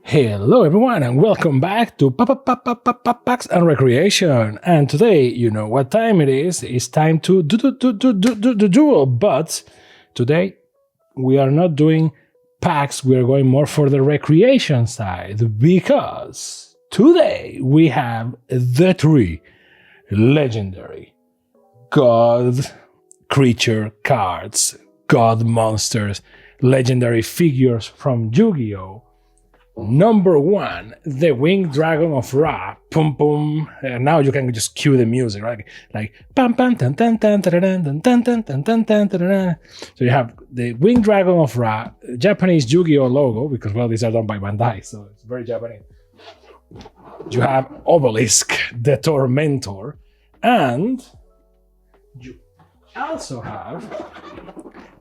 Hello everyone and welcome back to Packs and Recreation. And today, you know what time it is. It's time to do the duel. But today we are not doing packs. We are going more for the recreation side because today we have the 3 legendary god creature cards, god monsters, legendary figures from Yu-Gi-Oh! Number 1, the Winged Dragon of Ra. Pum pum. Now you can just cue the music, right? Like pam pam tan tan tan tan tan tan tan tan tan tan tan. So you have the Winged Dragon of Ra, Japanese Yu-Gi-Oh logo, because well, these are done by Bandai, so it's very Japanese. You have Obelisk the Tormentor, and you also have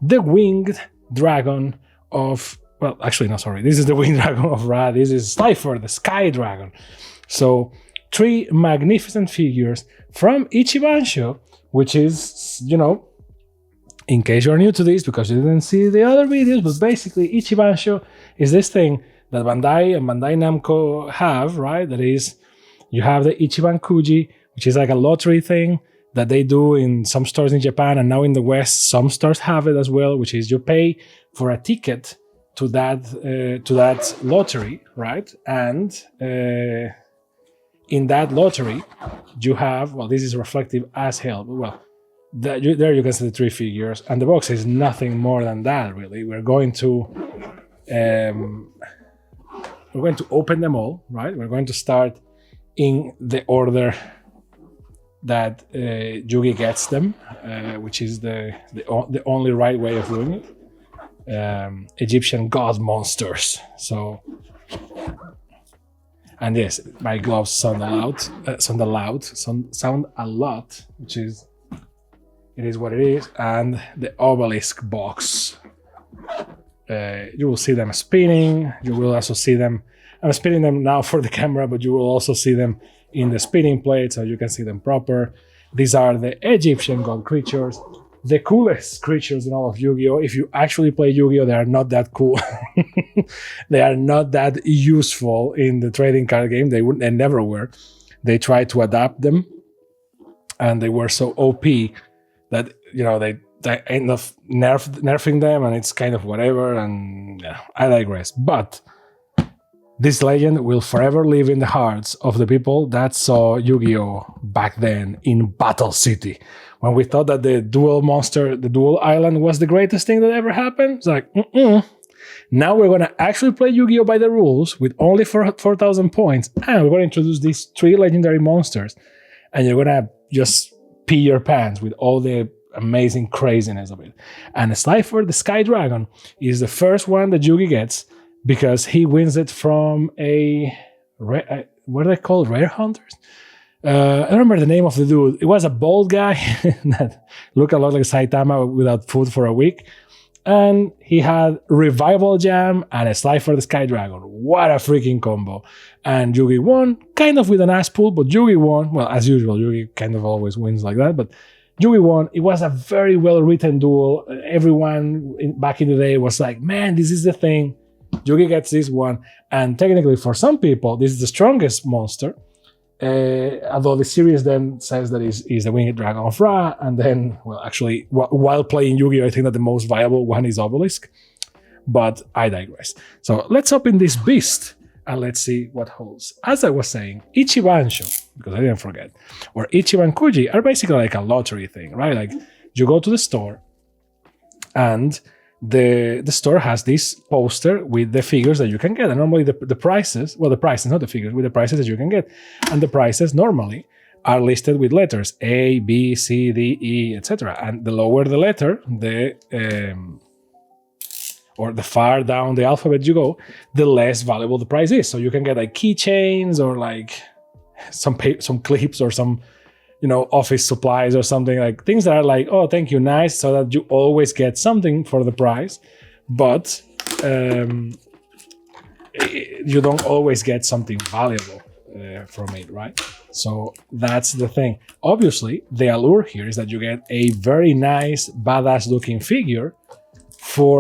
the Winged Dragon of, well, actually, no, sorry. This is the Winged Dragon of Ra. This is Slifer the Sky Dragon. So 3 magnificent figures from Ichibansho, which is, you know, in case you're new to this because you didn't see the other videos, but basically Ichibansho is this thing that Bandai and Bandai Namco have, right? That is, you have the Ichiban Kuji, which is like a lottery thing that they do in some stores in Japan, and now in the West, some stores have it as well, which is you pay for a ticket to that lottery, right? And in that lottery, you have, well, this is reflective as hell, but well, there you can see the 3 figures, and the box is nothing more than that, really. We're going to open them all, right? We're going to start in the order that Yugi gets them, which is the only right way of doing it. Egyptian god monsters. So, and yes, my gloves sound a lot, which is, it is what it is. And the obelisk box. You will see them spinning. You will also see them. I'm spinning them now for the camera, but you will also see them in the spinning plate, so you can see them proper. These are the Egyptian god creatures. The coolest creatures in all of Yu-Gi-Oh! If you actually play Yu-Gi-Oh! They are not that cool. They are not that useful in the trading card game. They never were. They tried to adapt them, and they were so OP that, you know, they end up nerfing them, and it's kind of whatever, and yeah, I digress. But this legend will forever live in the hearts of the people that saw Yu-Gi-Oh! Back then in Battle City. When we thought that the dual island was the greatest thing that ever happened, it's like, Now we're going to actually play Yu-Gi-Oh! By the rules with only 4,000 points, and we're going to introduce these 3 legendary monsters, and you're going to just pee your pants with all the amazing craziness of it. And Slifer the Sky Dragon is the first one that Yugi gets, because he wins it from what are they called? Rare Hunters? I don't remember the name of the dude. It was a bald guy that looked a lot like Saitama without food for a week. And he had Revival Jam and a Slifer the Sky Dragon. What a freaking combo. And Yugi won, kind of with an ass pull, but Yugi won. Well, as usual, Yugi kind of always wins like that, but Yugi won. It was a very well-written duel. Everyone back in the day was like, man, this is the thing. Yugi gets this one, and technically for some people, this is the strongest monster. Although the series then says that is the Winged Dragon of Ra, and then, well, actually, while playing Yu-Gi-Oh! I think that the most viable one is Obelisk, but I digress. So let's open this beast, and let's see what holds. As I was saying, Ichibansho, because I didn't forget, or Ichiban Kuji are basically like a lottery thing, right? Like, you go to the store, and the store has this poster with the figures that you can get. And normally the prices, well, the prices, not the figures, with the prices that you can get. And the prices normally are listed with letters A, B, C, D, E, etc. And the lower the letter, or the far down the alphabet you go, the less valuable the price is. So you can get like keychains or like some clips or some, you know, office supplies or something, like things that are like, oh, thank you, nice, so that you always get something for the price, but you don't always get something valuable from it, right? So that's the thing. Obviously, the allure here is that you get a very nice, badass looking figure for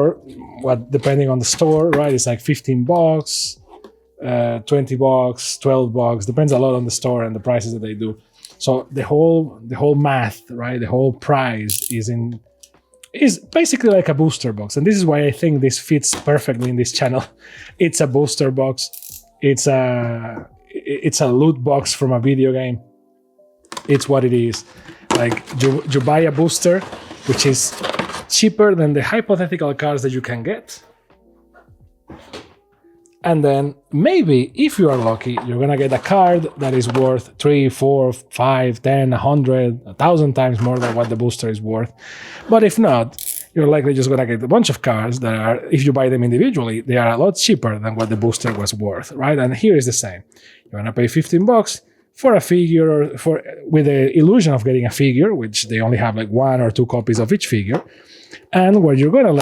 what, depending on the store, right? It's like $15, $20, $12, depends a lot on the store and the prices that they do. So the whole math, right? The whole price is basically like a booster box. And this is why I think this fits perfectly in this channel. It's a booster box. It's a loot box from a video game. It's what it is. Like you buy a booster, which is cheaper than the hypothetical cards that you can get. And then maybe, if you are lucky, you're gonna get a card that is worth 3, 4, 5, 10, 100, 1,000 times more than what the booster is worth. But if not, you're likely just gonna get a bunch of cards that are, if you buy them individually, they are a lot cheaper than what the booster was worth, right? And here is the same. You're gonna pay $15 for a figure, or with the illusion of getting a figure, which they only have like 1 or 2 copies of each figure. And what you're gonna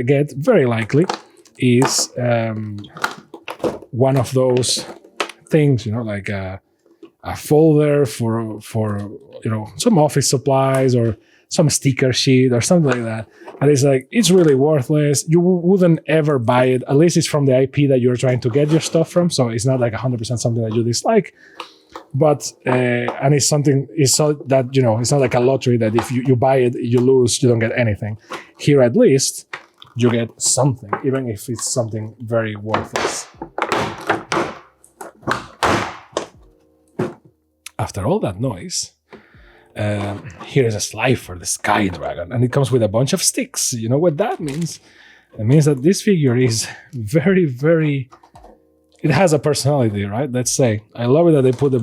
get, very likely, is one of those things, like a folder for some office supplies, or some sticker sheet or something like that. And it's really worthless. You wouldn't ever buy it, at least it's from the IP that you're trying to get your stuff from. So it's not like 100% something that you dislike. But and it's so that it's not like a lottery that if you buy it, you lose, you don't get anything. Here, at least, you get something, even if it's something very worthless. After all that noise, here is a Slifer the Sky Dragon, and it comes with a bunch of sticks. You know what that means? It means that this figure is very, very... It has a personality, right? Let's say. I love it that they put the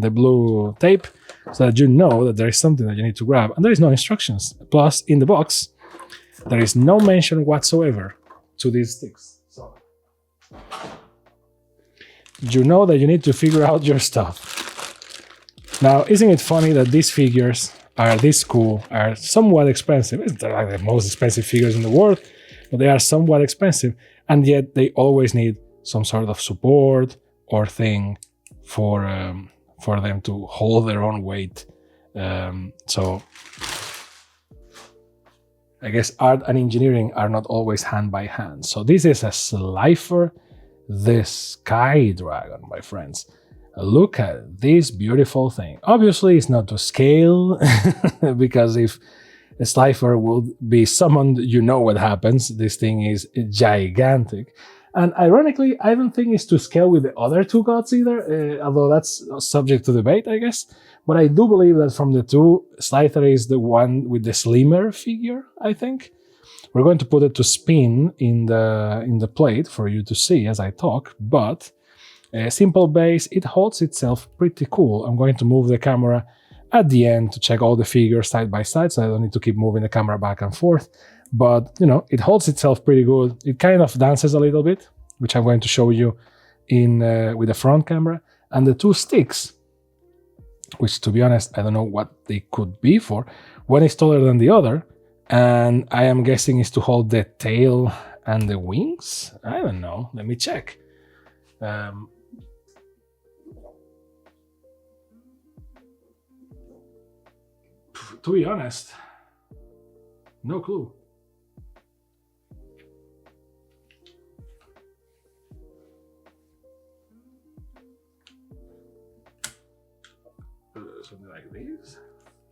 blue tape so that you know that there is something that you need to grab, and there is no instructions. Plus, in the box, there is no mention whatsoever to these sticks. So you know that you need to figure out your stuff. Now, isn't it funny that these figures are this cool, are somewhat expensive? They're like the most expensive figures in the world, but they are somewhat expensive, and yet they always need some sort of support or thing for them to hold their own weight. So I guess art and engineering are not always hand by hand. So this is a Slifer the Sky Dragon, my friends. Look at this beautiful thing. Obviously, it's not to scale, because if a Slifer will be summoned, you know what happens. This thing is gigantic. And ironically, I don't think it's to scale with the other 2 gods either, although that's subject to debate, I guess. But I do believe that from the 2, Slifer is the one with the slimmer figure, I think. We're going to put it to spin in the plate for you to see as I talk, but a simple base, it holds itself pretty cool. I'm going to move the camera at the end to check all the figures side by side, so I don't need to keep moving the camera back and forth. But, it holds itself pretty good. It kind of dances a little bit, which I'm going to show you with the front camera. And the 2 sticks, which, to be honest, I don't know what they could be for. One is taller than the other, and I am guessing is to hold the tail and the wings? I don't know. Let me check. To be honest, no clue. Something like this?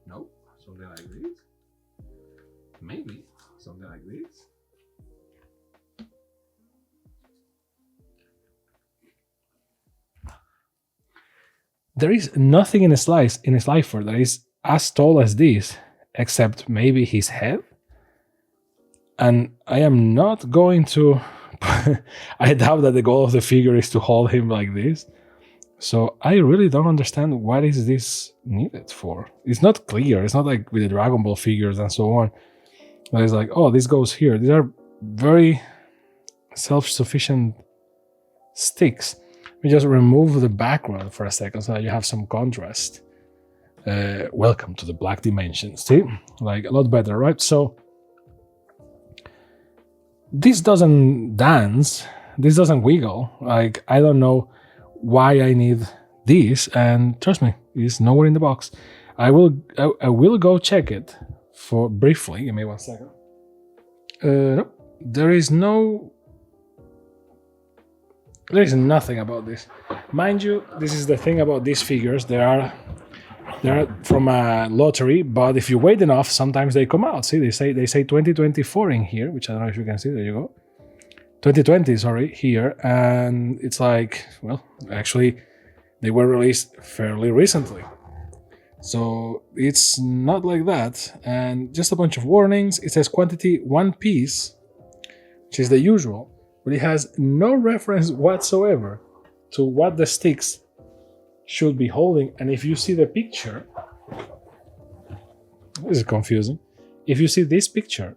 Nope. Something like this? Maybe. Something like this? There is nothing in a Slifer that is as tall as this, except maybe his head. And I am not going to... I doubt that the goal of the figure is to hold him like this. So I really don't understand what is this needed for. It's not clear. It's not like with the Dragon Ball figures and so on. But it's like, oh, this goes here. These are very self-sufficient sticks. We just remove the background for a second so that you have some contrast. Welcome to the Black Dimension. See? Like, a lot better, right? So this doesn't dance. This doesn't wiggle. Like, I don't know why I need this, and trust me, it's nowhere in the box. I will go check it for briefly. Give me 1 second. No, there is nothing about this. Mind you, this is the thing about these figures. They're from a lottery, but if you wait enough, sometimes they come out. See, they say 2024 in here, which I don't know if you can see. There you go. 2020, sorry, here, and it's like, well, actually, they were released fairly recently. So it's not like that. And just a bunch of warnings. It says quantity 1 piece, which is the usual, but it has no reference whatsoever to what the sticks should be holding. And if you see the picture, this is confusing. If you see this picture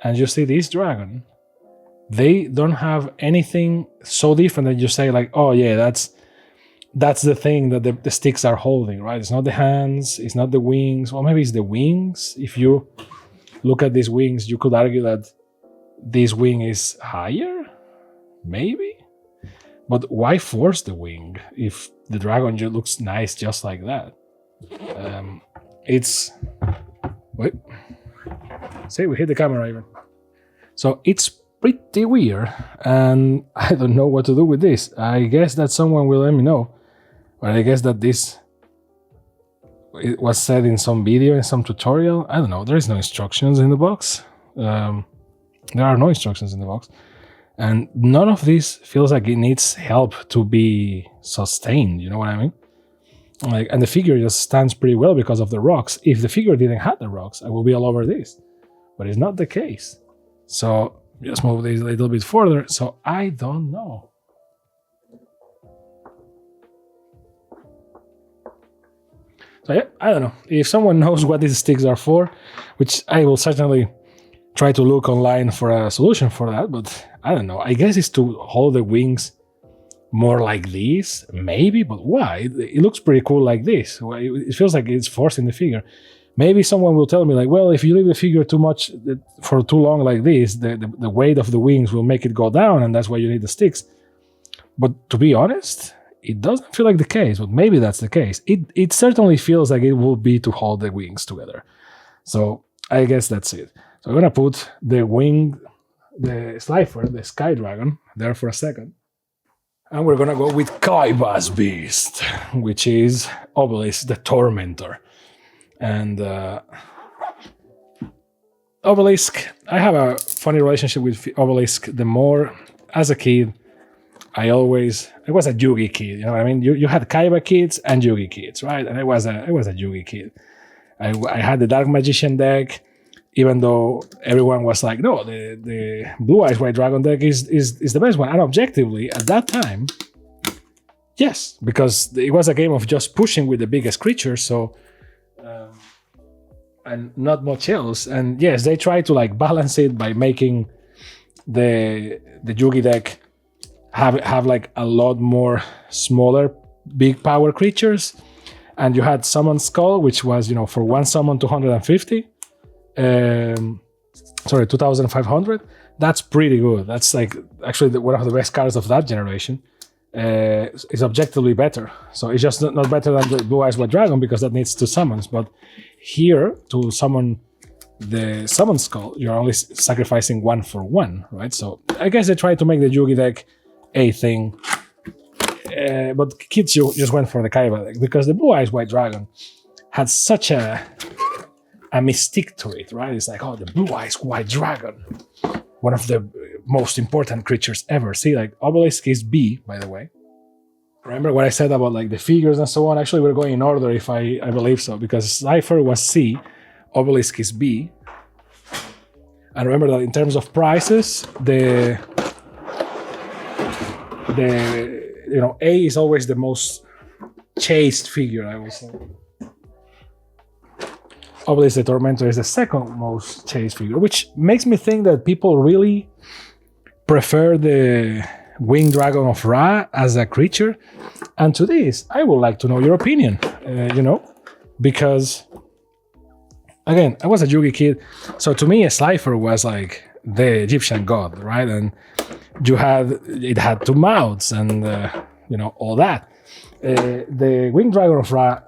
and you see this dragon, they don't have anything so different that you say like, oh yeah, that's the thing that the sticks are holding, right? It's not the hands, it's not the wings. Well, maybe it's the wings. If you look at these wings, you could argue that this wing is higher, maybe? But why force the wing if the dragon just looks nice just like that? Wait. See, we hit the camera even. So it's pretty weird, and I don't know what to do with this. I guess that someone will let me know. But I guess that it was said in some video, in some tutorial. I don't know. There is no instructions in the box. There are no instructions in the box. And none of this feels like it needs help to be sustained. You know what I mean? Like, and the figure just stands pretty well because of the rocks. If the figure didn't have the rocks, I will be all over this. But it's not the case. So just move this a little bit further. So I don't know. So yeah, I don't know. If someone knows what these sticks are for, which I will certainly try to look online for a solution for that, but I don't know. I guess it's to hold the wings more like this, maybe, but why? It looks pretty cool like this. It feels like it's forcing the figure. Maybe someone will tell me like, well, if you leave the figure too much for too long like this, the weight of the wings will make it go down, and that's why you need the sticks. But to be honest, it doesn't feel like the case, but maybe that's the case. It certainly feels like it will be to hold the wings together. So I guess that's it. So I'm gonna put the Slifer, the Sky Dragon, there for a second. And we're gonna go with Kaiba's Beast, which is Obelisk the Tormentor. And Obelisk, I have a funny relationship with Obelisk. The more, as a kid, I was a Yugi kid, you know what I mean? You had Kaiba kids and Yugi kids, right? And I was a Yugi kid. I had the Dark Magician deck, even though everyone was like, no, the Blue Eyes White Dragon deck is the best one. And objectively, at that time, yes, because it was a game of just pushing with the biggest creatures, so and not much else. And yes, they tried to like balance it by making the Yugi deck have like a lot more smaller big power creatures, and you had Summon Skull, which was, you know, for one summon 250, 2500. That's pretty good. That's like actually one of the best cards of that generation. Is objectively better, so it's just not better than the Blue Eyes White Dragon because that needs 2 summons. But here, to summon the Summon Skull, you're only sacrificing 1 for 1, right? So I guess they tried to make the Yugi deck a thing, but kids just went for the Kaiba deck because the Blue Eyes White Dragon had such a mystique to it, right? It's like, oh, the Blue Eyes White Dragon, one of the most important creatures ever. See, like Obelisk is B, by the way. Remember what I said about like the figures and so on? Actually, we're going in order, if I believe so, because Slifer was C, Obelisk is B. And remember that in terms of prices, the A is always the most chased figure, I will say. Obelisk the Tormentor is the second most chased figure, which makes me think that people really prefer the Winged Dragon of Ra as a creature. And to this, I would like to know your opinion, because, again, I was a Yugi kid, so to me, a Slifer was like the Egyptian god, right? And it had 2 mouths and, all that. The Winged Dragon of Ra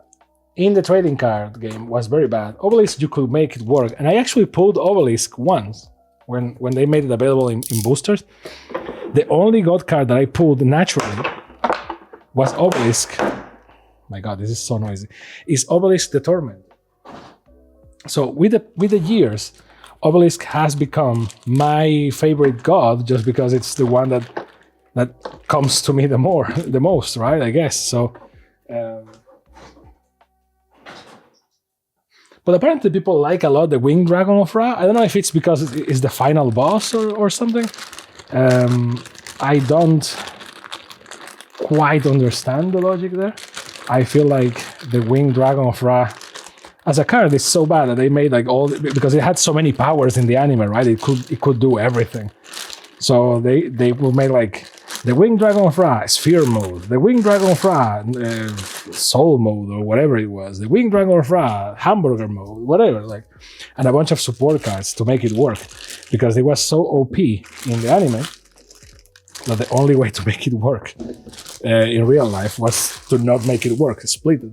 in the trading card game was very bad. Obelisk, you could make it work. And I actually pulled Obelisk once when they made it available in boosters, the only god card that I pulled naturally was Obelisk. My God, this is so noisy. Is Obelisk the Tormentor. So with the years, Obelisk has become my favorite god just because it's the one that comes to me the most, right? I guess so. But apparently people like a lot the Winged Dragon of Ra. I don't know if it's because it's the final boss or something. I don't quite understand the logic there. I feel like the Winged Dragon of Ra as a card is so bad that they made like because it had so many powers in the anime, right? It could do everything. So they will make like the Winged Dragon of Ra, Sphere mode, the Winged Dragon of Ra, Soul mode or whatever it was, the Winged Dragon of Ra, Hamburger mode, whatever, like, and a bunch of support cards to make it work because it was so OP in the anime that the only way to make it work in real life was to not make it work, split it.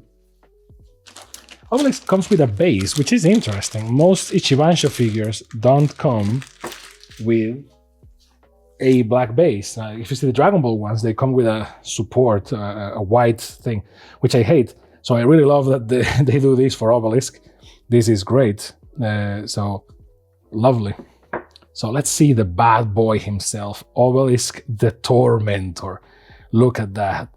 Obelisk comes with a base, which is interesting. Most Ichibansho figures don't come with a black base. If you see the Dragon Ball ones, they come with a support, a white thing, which I hate. So I really love that they do this for Obelisk. This is great. So lovely. So let's see the bad boy himself, Obelisk the Tormentor. Look at that.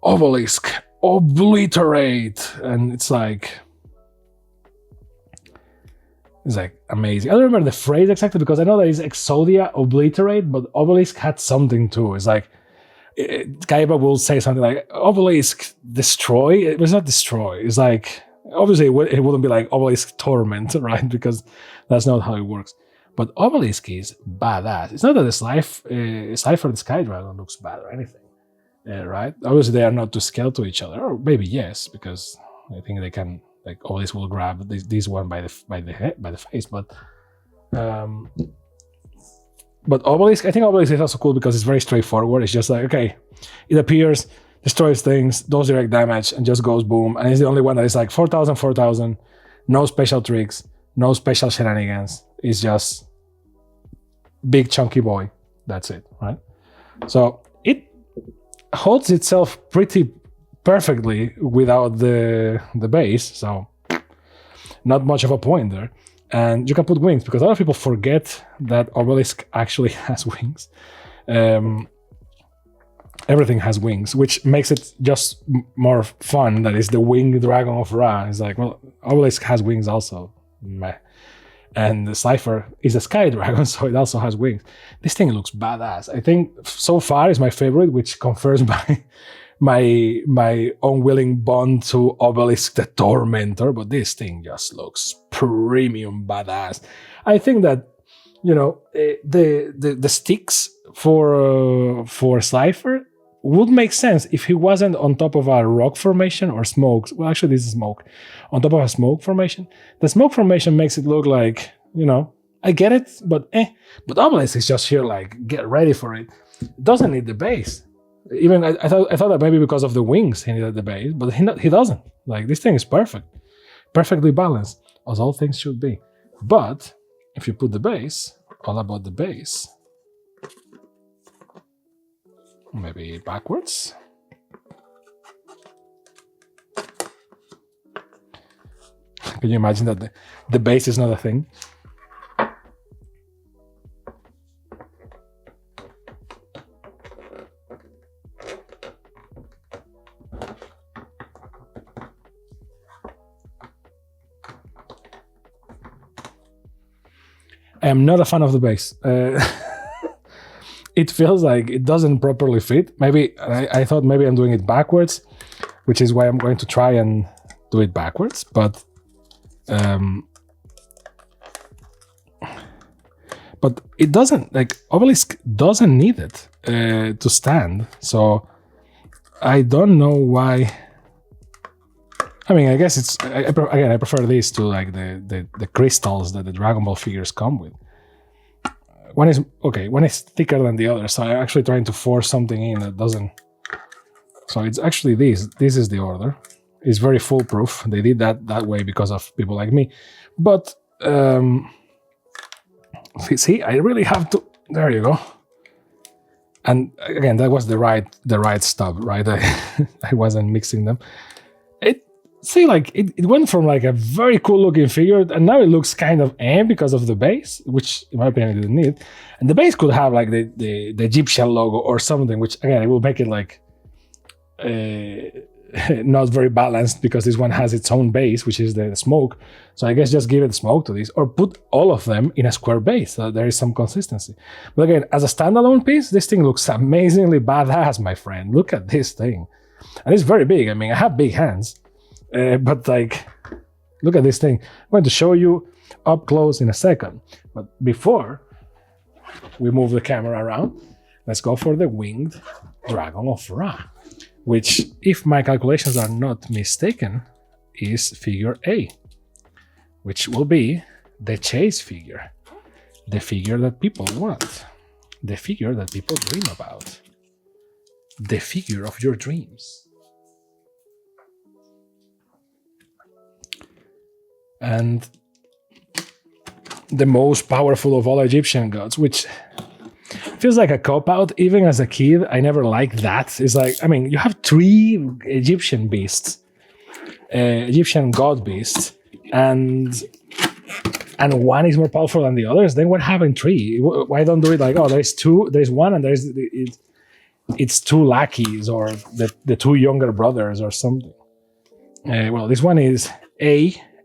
Obelisk, obliterate. And it's like amazing. I don't remember the phrase exactly because I know that it's Exodia, obliterate, but Obelisk had something too. It's like, Kaiba will say something like, Obelisk, destroy? It was not destroy. It's like, obviously it wouldn't be like Obelisk torment, right? Because that's not how it works. But Obelisk is badass. It's not that the Slifer the Sky Dragon looks bad or anything, right? Obviously they are not to scale to each other, or maybe yes, because I think they can. Like Obelisk will grab this one by the face, but Obelisk, I think Obelisk is also cool because it's very straightforward. It's just like, okay, it appears, destroys things, does direct damage, and just goes boom. And it's the only one that is like 4,000, 4,000, no special tricks, no special shenanigans. It's just big chunky boy. That's it, right? So it holds itself pretty perfectly without the base, so not much of a point there. And you can put wings because a lot of people forget that Obelisk actually has wings. Everything has wings, which makes it just more fun. That is the Winged Dragon of Ra. It's like, well, Obelisk has wings also. Meh. And the Slifer is a Sky Dragon, so it also has wings. This thing looks badass. I think so far is my favorite, which confers my unwilling bond to Obelisk the Tormentor, but this thing just looks premium badass. I think that, you know, the sticks for Slifer would make sense if he wasn't on top of a rock formation or smoke. Well, actually, this is smoke. On top of a smoke formation. The smoke formation makes it look like, you know, I get it, but But Obelisk is just here like, get ready for it. It doesn't need the base. Even I thought that maybe because of the wings he needed the base, but he doesn't. Like, this thing is perfect. Perfectly balanced, as all things should be. But if you put the base, all about the base. Maybe backwards. Can you imagine that the base is not a thing? I am not a fan of the base. It feels like it doesn't properly fit. Maybe I thought maybe I'm doing it backwards, which is why I'm going to try and do it backwards. But it doesn't, like, Obelisk doesn't need it to stand. So I don't know why. I mean, I guess it's, I prefer this to like the crystals that the Dragon Ball figures come with. One is, okay, one is thicker than the other, so I'm actually trying to force something in that doesn't. So it's actually this. This is the order. It's very foolproof. They did that way because of people like me. But See, I really have to. There you go. And again, that was the right stub, right? I wasn't mixing them. It went from like a very cool looking figure, and now it looks kind of because of the base, which in my opinion it didn't need. And the base could have like the Egyptian logo or something, which again it will make it like not very balanced, because this one has its own base, which is the smoke. So I guess just give it smoke to this, or put all of them in a square base so that there is some consistency. But again, as a standalone piece, this thing looks amazingly badass, my friend. Look at this thing. And it's very big. I mean, I have big hands. But like, look at this thing. I'm going to show you up close in a second. But before we move the camera around, let's go for the Winged Dragon of Ra, which, if my calculations are not mistaken, is figure A, which will be the chase figure, the figure that people want, the figure that people dream about, the figure of your dreams. And the most powerful of all Egyptian gods, which feels like a cop-out. Even as a kid, I never liked that. It's like, I mean, you have 3 Egyptian beasts, Egyptian god beasts, and one is more powerful than the others. Then what happened 3? Why don't do it like, oh, there's 2, there's 1, and it's 2 lackeys, or the 2 younger brothers or something. Well, this one is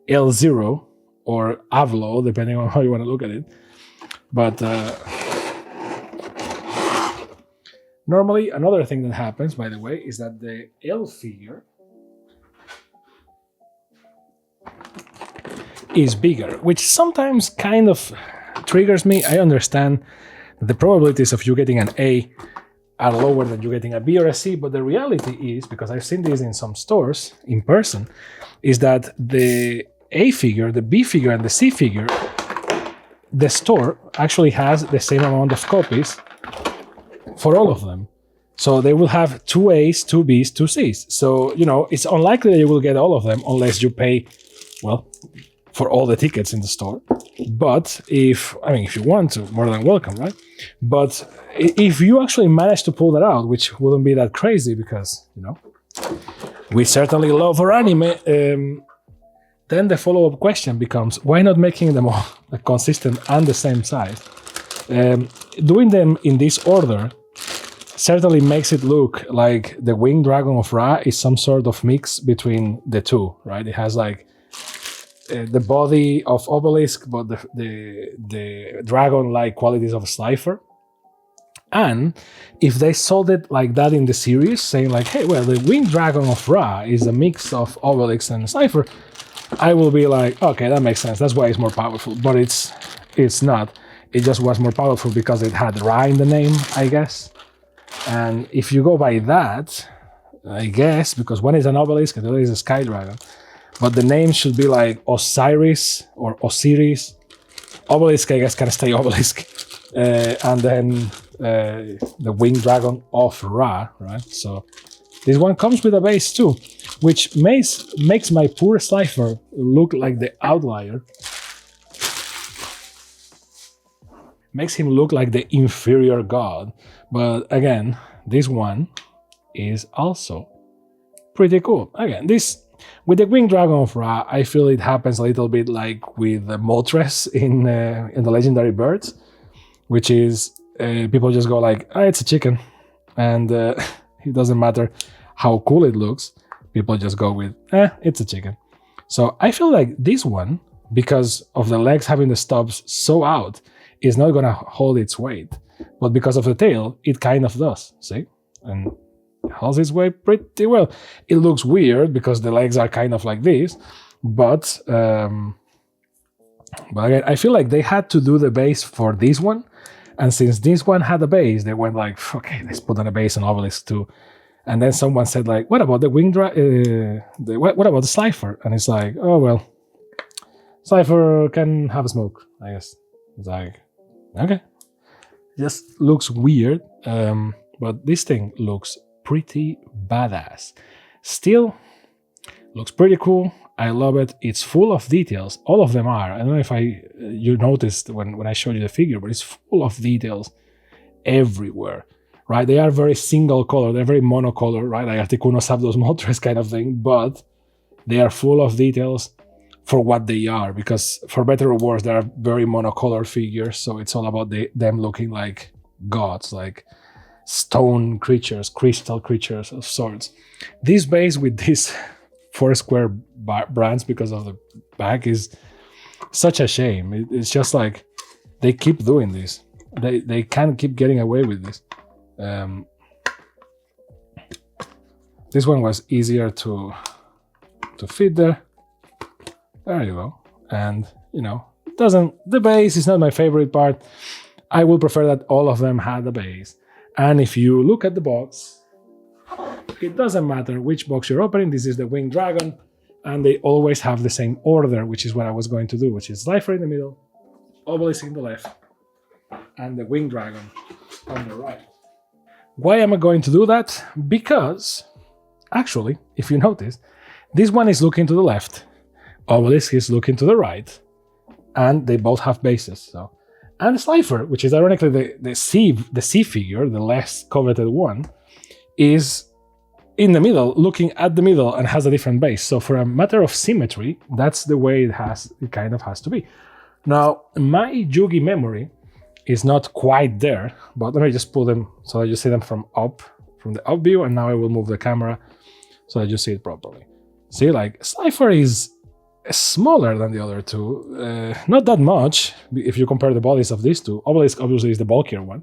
L0 or Avlo, depending on how you want to look at it. But normally, another thing that happens, by the way, is that the L figure is bigger, which sometimes kind of triggers me. I understand that the probabilities of you getting an A are lower than you getting a B or a C, but the reality is, because I've seen this in some stores in person, is that the A figure, the B figure, and the C figure, the store actually has the same amount of copies for all of them. So they will have 2 A's, 2 B's, 2 C's. So, you know, it's unlikely that you will get all of them unless you pay, well, for all the tickets in the store. But if you want to, more than welcome, right? But if you actually manage to pull that out, which wouldn't be that crazy because, you know, we certainly love our anime, then the follow-up question becomes, why not making them all consistent and the same size? Doing them in this order certainly makes it look like the Winged Dragon of Ra is some sort of mix between the two, right? It has like the body of Obelisk, but the dragon-like qualities of Slifer. And if they sold it like that in the series, saying like, hey, well, the Winged Dragon of Ra is a mix of Obelisk and Slifer, I will be like, okay, that makes sense. That's why it's more powerful. But it's not. It just was more powerful because it had Ra in the name, I guess. And if you go by that, I guess, because one is an Obelisk and the other is a Sky Dragon, but the name should be like Osiris or Osiris. Obelisk, I guess, can stay Obelisk. And then the Winged Dragon of Ra, right? So this one comes with a base too, which makes my poor Slifer look like the outlier. Makes him look like the inferior god. But again, this one is also pretty cool. Again, this with the Winged Dragon of Ra, I feel it happens a little bit like with the Moltres in the Legendary Birds, which is people just go like, it's a chicken, and it doesn't matter how cool it looks. People just go with, it's a chicken. So I feel like this one, because of the legs having the stubs so out, is not gonna hold its weight. But because of the tail, it kind of does, see? And it holds its weight pretty well. It looks weird because the legs are kind of like this, but again, I feel like they had to do the base for this one, and since this one had a base, they went like, okay, let's put on a base on Obelisk too. And then someone said like, what about the Winged what about the Slifer? And it's like, oh well, Slifer can have a smoke, I guess. It's like, okay. Just looks weird, but this thing looks pretty badass. Still, looks pretty cool. I love it. It's full of details. All of them are. I don't know if you noticed when I showed you the figure, but it's full of details everywhere, right? They are very single color. They're very monocolor, right? Like Articuno Zapdos Moltres kind of thing, but they are full of details for what they are, because for better or worse, they are very monocolor figures. So it's all about them looking like gods, like stone creatures, crystal creatures of sorts. This base with these 4 square brands because of the back is such a shame. It's just like they keep doing this. They can't keep getting away with this. This one was easier to fit there. There you go. And the base is not my favorite part. I would prefer that all of them had a base. And if you look at the box, it doesn't matter which box you're opening. This is the Winged Dragon, and they always have the same order, which is what I was going to do, which is Slifer in the middle, Obelisk in the left, and the Winged Dragon on the right. Why am I going to do that? Because, actually, if you notice, this one is looking to the left, Obelisk is looking to the right, and they both have bases. So, and Slifer, which is ironically the C figure, the less coveted one, is in the middle, looking at the middle, and has a different base. So for a matter of symmetry, that's the way it kind of has to be. Now, my Yugi memory is not quite there, but let me just pull them so that you see them from the up view, and now I will move the camera so that you see it properly. See, like, Slifer is smaller than the other two, not that much if you compare the bodies of these two. Obelisk obviously is the bulkier one,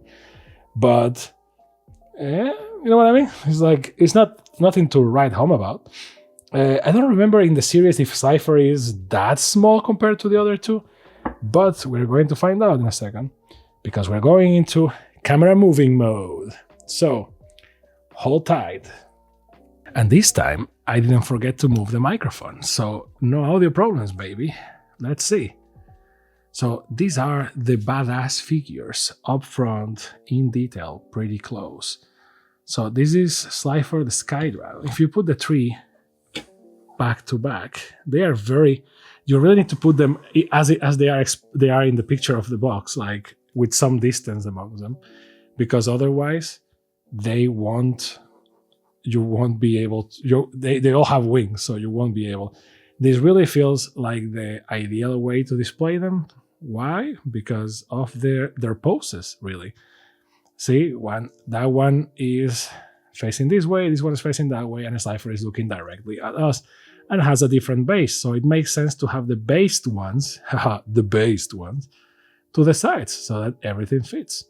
but you know what I mean? It's like, it's nothing to write home about. I don't remember in the series if Slifer is that small compared to the other two, but we're going to find out in a second, because we're going into camera moving mode. So, hold tight. And this time, I didn't forget to move the microphone, so no audio problems, baby. Let's see. So these are the badass figures up front, in detail, pretty close. So this is Slifer the Sky Dragon. If you put the 3 back to back, they are very... You really need to put them as they are in the picture of the box, like with some distance among them, because otherwise you won't be able to, they all have wings, so you won't be able. This really feels like the ideal way to display them. Why? Because of their poses, really. See, that one is facing this way, this one is facing that way, and Slifer is looking directly at us and has a different base. So it makes sense to have the based ones, the based ones, to the sides so that everything fits.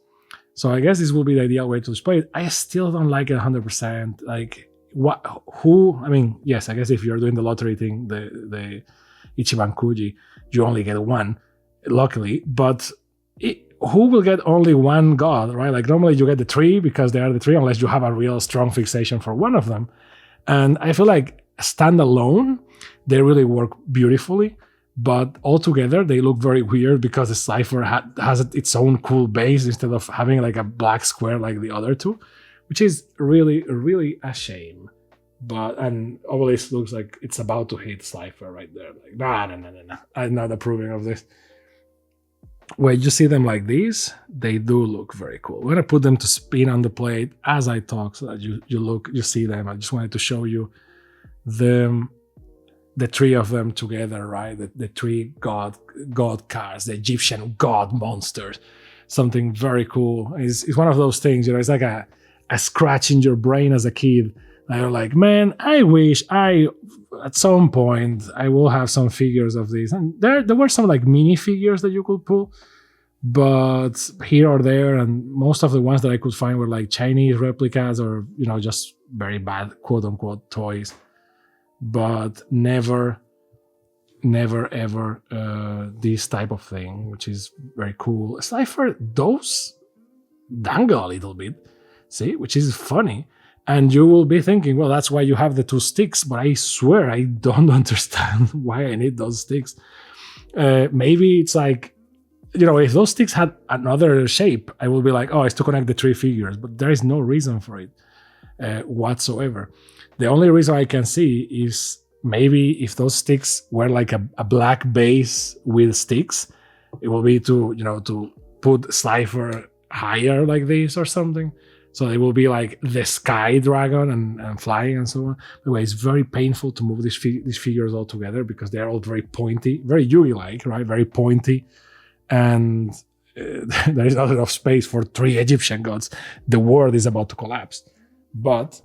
So I guess this will be the ideal way to display it. I still don't like it 100%. Like, I mean, yes, I guess if you're doing the lottery thing, the Ichiban Kuji, you only get one, luckily. But who will get only one god, right? Like, normally you get the 3 because they are the 3, unless you have a real strong fixation for one of them. And I feel like standalone, they really work beautifully. But altogether, they look very weird because the Slifer has its own cool base instead of having like a black square like the other two, which is really, really a shame. And Obelisk looks like it's about to hit Slifer right there. Like, no. I'm not approving of this. When you see them like these, they do look very cool. I'm gonna put them to spin on the plate as I talk so that you see them. I just wanted to show you the 3 of them together, right? The 3 god cards, the Egyptian god monsters. Something very cool. It's one of those things, it's like a scratch in your brain as a kid. And you're like, man, I wish at some point I will have some figures of these. And there were some like mini figures that you could pull, but here or there, and most of the ones that I could find were like Chinese replicas or, just very bad quote unquote toys. But never ever this type of thing, which is very cool. Slifer does dangle a little bit, see, which is funny. And you will be thinking, well, that's why you have the 2 sticks, but I swear I don't understand why I need those sticks. Maybe it's like, if those sticks had another shape, I will be like, oh, it's to connect the 3 figures, but there is no reason for it whatsoever. The only reason I can see is maybe if those sticks were like a black base with sticks, it will be to, to put Slifer higher like this or something. So it will be like the Sky Dragon and flying and so on. Anyway, it's very painful to move these figures all together because they're all very pointy, very Yugi-like, right? Very pointy. And there is not enough space for 3 Egyptian gods. The world is about to collapse. But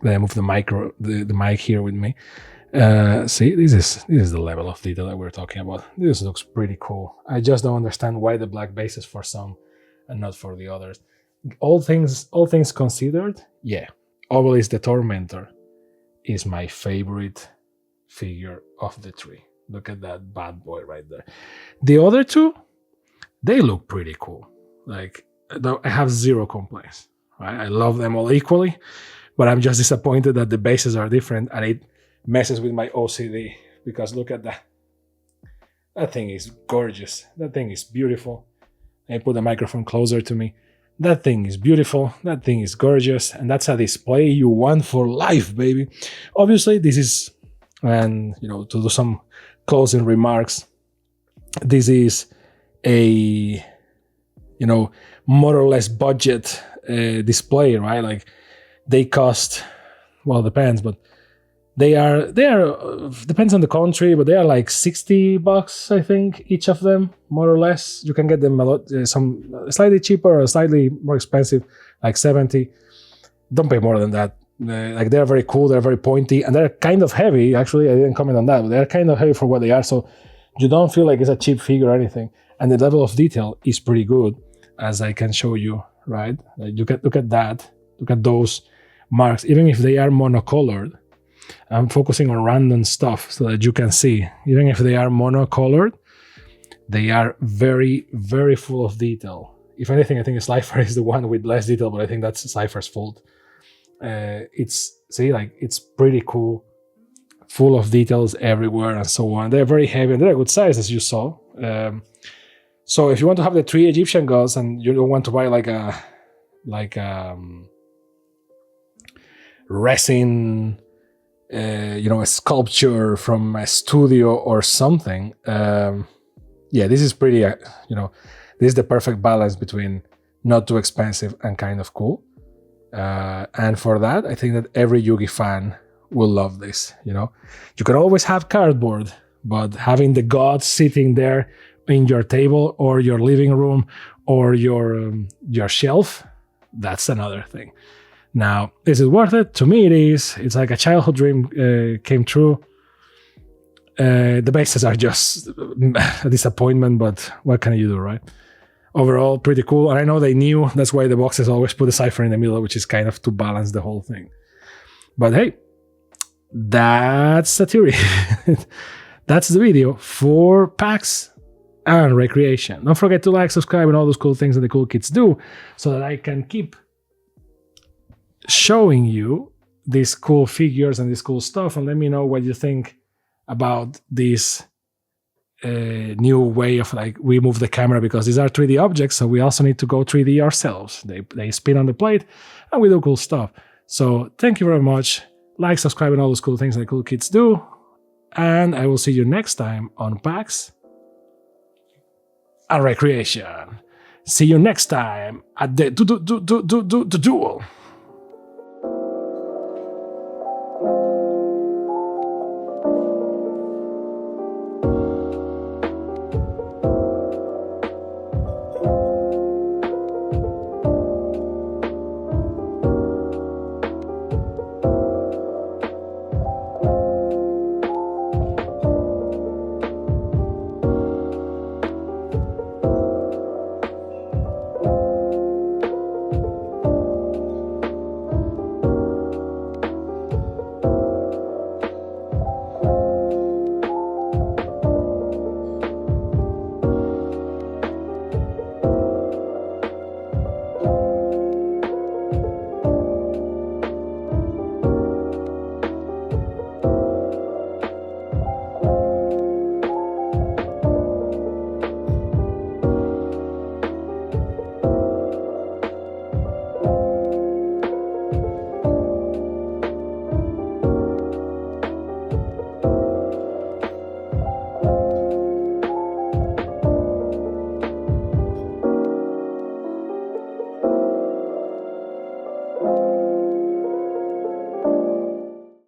then I move the mic here with me. See, this is the level of detail that we're talking about. This looks pretty cool. I just don't understand why the black base is for some and not for the others. All things considered, yeah, Obelisk the Tormentor is my favorite figure of the 3. Look at that bad boy right there. The other 2, they look pretty cool. Like, I have zero complaints. Right? I love them all equally, but I'm just disappointed that the bases are different and it messes with my OCD because look at that. That thing is gorgeous. That thing is beautiful. I put the microphone closer to me. That thing is beautiful. That thing is gorgeous. And that's a display you want for life, baby. Obviously, this is, and to do some closing remarks, this is a, more or less budget display, right? Like they cost, well, depends, but they are depends on the country, but they are like $60, I think, each of them, more or less. You can get them a lot, some slightly cheaper or slightly more expensive, like 70. Don't pay more than that. Like they're very cool, they're very pointy, and they're kind of heavy. Actually, I didn't comment on that, but they're kind of heavy for what they are, so you don't feel like it's a cheap figure or anything. And the level of detail is pretty good, as I can show you, right? Like look at that, look at those marks, even if they are monocolored. I'm focusing on random stuff so that you can see, even if they are monocolored, they are very, very full of detail. If anything, I think Slifer is the one with less detail, but I think that's Slifer's fault. It's pretty cool, full of details everywhere and so on. They're very heavy and they're a good size, as you saw. So if you want to have the 3 Egyptian gods and you don't want to buy like a resin, a sculpture from a studio or something, this is pretty, this is the perfect balance between not too expensive and kind of cool. And for that, I think that every Yugi fan will love this. You can always have cardboard, but having the gods sitting there in your table or your living room or your shelf, that's another thing. Now, is it worth it? To me, it is. It's like a childhood dream came true. The bases are just a disappointment, but what can you do, right? Overall, pretty cool. And I know they knew, that's why the boxes always put a Slifer in the middle, which is kind of to balance the whole thing. But hey, that's the theory. That's the video for PAX and Recreation. Don't forget to like, subscribe, and all those cool things that the cool kids do so that I can keep showing you these cool figures and this cool stuff, and let me know what you think about this new way of we move the camera, because these are 3D objects, so we also need to go 3D ourselves. They spin on the plate and we do cool stuff. So thank you very much. Like, subscribe, and all those cool things that cool kids do, and I will see you next time on PAX and Recreation. See you next time at the duel.